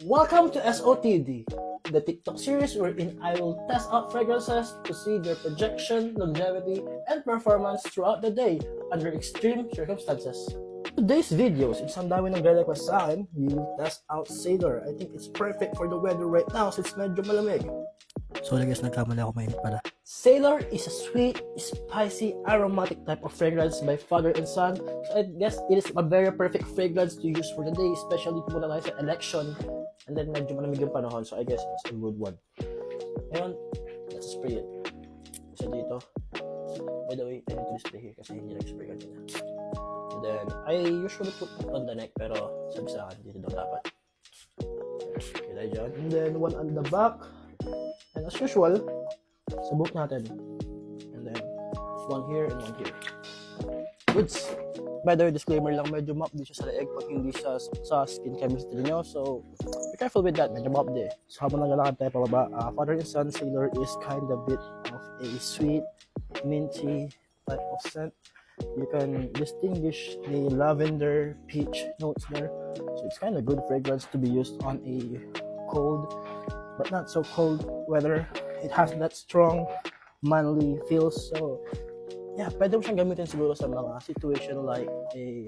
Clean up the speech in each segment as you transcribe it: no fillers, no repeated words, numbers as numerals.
Welcome to SOTD, the TikTok series wherein I will test out fragrances to see their projection, longevity, and performance throughout the day under extreme circumstances. Today's videos, isang dami ng request sa akin, we will test out Sailor. I think it's perfect for the weather right now since medyo malamig. Sorry guys, nagkamali ako, mainit pala. Sailor is a sweet, spicy, aromatic type of fragrance by father and son. So I guess it is a very perfect fragrance to use for the day, especially kung muna tayo sa election. And then medyo malamig yung panahon, so I guess it's a good one. Ngayon, let's spray it. Isa dito. By the way, I need to display here kasi hindi nag-spray kanina. And then, I usually put it on the neck, pero sabi sa akin, dito daw dapat. Okay, tayo dyan. And then, one on the back. And as usual, sabuk natin. And then, one here and one here. Goods! By the way, disclaimer lang, medyo mapdi siya sa leeg pag hindi siya sa skin chemistry nyo. So, be careful with that. Medyo mapdi. So, habang naglalakad tayo pababa, father and son Sailor is kind of bit of a sweet, minty type of scent. You can distinguish the lavender, peach notes there. So, it's kind of good fragrance to be used on a cold but not so cold weather. It has that strong, manly feel. So, yeah, pwede mo siyang gamitin siguro sa mga situation like a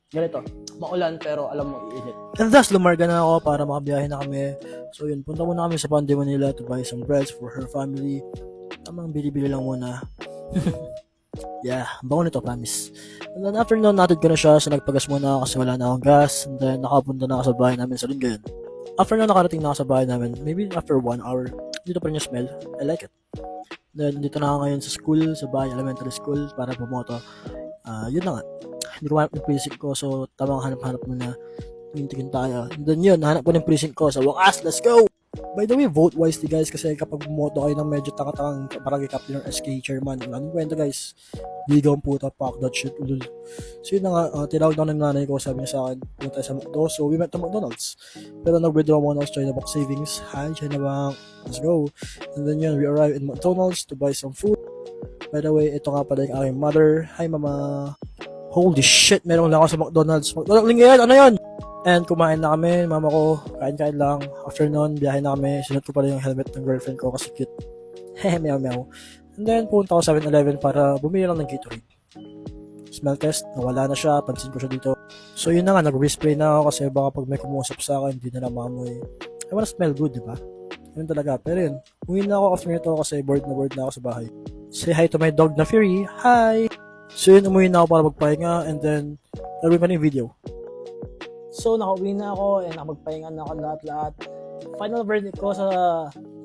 ganito, maulan pero alam mo iinit. And thus, lumarga na ako para makabiyahe na kami. So yun, punta muna kami sa Pande Manila to buy some breads for her family. Tamang bili-bili lang muna. Yeah, bango nito, promise. And then after noon, natid ko na siya. So nagpagas muna ako kasi wala na akong gas. And then nakapunta na ako sa bahay namin sa Lingayen. After na nakarating na ako sa bahay namin, maybe after 1 hour, dito pa rin yung smell. I like it. Then, dito na ako ngayon sa school, sa bahay, elementary school, para bumoto. Yun na nga. Hindi ko hanap ng precinct ko, so tamang hanap-hanap muna. Tingin-tingin tayo. And then yun, nahanap ko ng precinct ko. Sa wakas, let's go! By the way, vote wisely guys, kasi kapag bumoto kayo ng medyo takatang barangay captain or SK chairman, anong kwento guys? Ligaw ang puta, pack that shit, ulul. So yun na nga, tinawag na ng nanay ko, sabi niya sa akin, punta sa McDo, so we went to McDonald's. Pero nag-withdraw muna ako sa China Bank Savings. Hi, China Bank, let's go. And then yun, we arrived in McDonald's to buy some food. By the way, ito nga pala yung aking mother. Hi mama. Holy shit, meron lang ako sa McDonald's. McDonald's yan, ano yan? And kumain na kami, mama ko, kain-kain lang. After nun, biyahe na kami. Sinot ko pala yung helmet ng girlfriend ko kasi cute. Hehe, meow meow. And then, punta ko sa 7-Eleven para bumili lang ng Gatorade. Smell test, nawala na siya, pansin ko siya dito. So yun na nga, nag-respray na ako kasi baka pag may kumusap sa akin, hindi na mamoy. I wanna smell good, di ba? Yun talaga. Pero yun, uwi na ako after nito kasi bored na ako sa bahay. Say hi to my dog na Fury. Hi! So yun, umuwi na ako para magpahinga and then, nagawin pa na yung video. So, nakauwi na ako and nakapagpahinga na ako lahat-lahat. Final verdict ko sa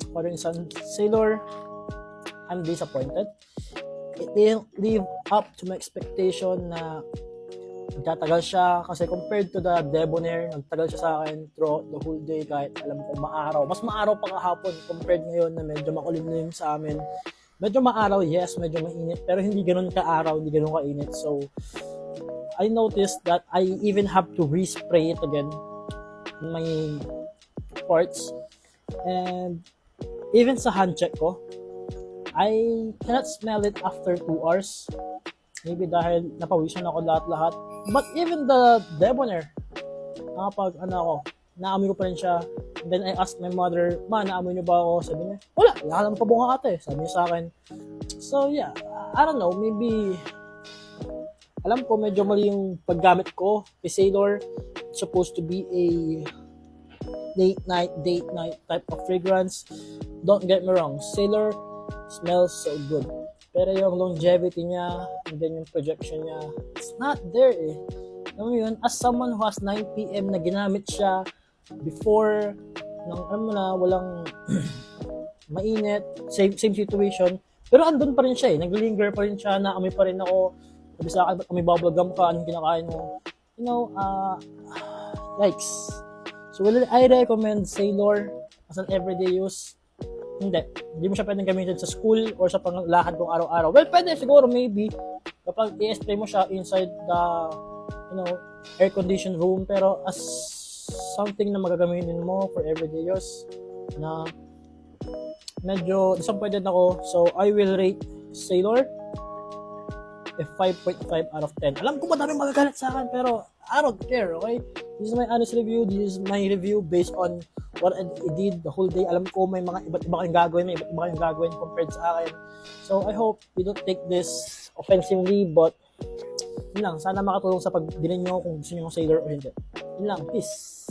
Father and Son Sailor, I'm disappointed. It didn't live up to my expectation na nagtatagal siya kasi compared to the Debonair, nagtagal siya sa akin throughout the whole day kahit alam ko maaraw. Mas maaraw pa kahapon compared ngayon na medyo makulimlim sa amin. Medyo maaraw, yes, medyo mainit, pero hindi ganun ka-araw, hindi ganun ka-init. So, I noticed that I even have to respray it again in my parts. And even sa hand check ko, I cannot smell it after 2 hours. Maybe dahil napawisan ako lahat-lahat. But even the Debonair, nakapag naamoy ko pa rin siya. And then I asked my mother, ma, naamoy niyo ba ako? Sabi niya, wala, nahalam pa bunga ate. Sabi niya sa akin. So yeah, I don't know, maybe alam ko medyo mali yung paggamit ko kay Sailor. It's supposed to be a date night type of fragrance. Don't get me wrong, Sailor smells so good. Pero yung longevity niya and then yung projection niya, it's not there eh. Alam mo yun, as someone who has 9 PM na ginamit siya before nang alam mo na walang mainit, same situation. Pero andun pa rin siya eh, naglinger pa rin siya, naamoy pa rin ako. Sabi sa akin, ba't kami bubblegum ka? Anong kinakain mo? You know, yikes. So, will I recommend Sailor as an everyday use? Hindi. Hindi mo siya pwedeng gamitin sa school or sa panglakad kong araw-araw. Well, pwede siguro, maybe. Kapag i-spray mo siya inside the, air-conditioned room. Pero as something na magagamitin mo for everyday use, na medyo disappointed ako. So, I will rate Sailor a 5.5 out of 10. Alam ko madami magagalit sa akin, pero I don't care, okay? This is my honest review. This is my review based on what I did the whole day. Alam ko may mga iba't iba kayong gagawin, may iba't iba kayong gagawin compared sa akin. So I hope you don't take this offensively, but yun lang, sana makatulong sa pagbilin nyo kung gusto nyo ng Sailor o hindi. Yun lang, peace.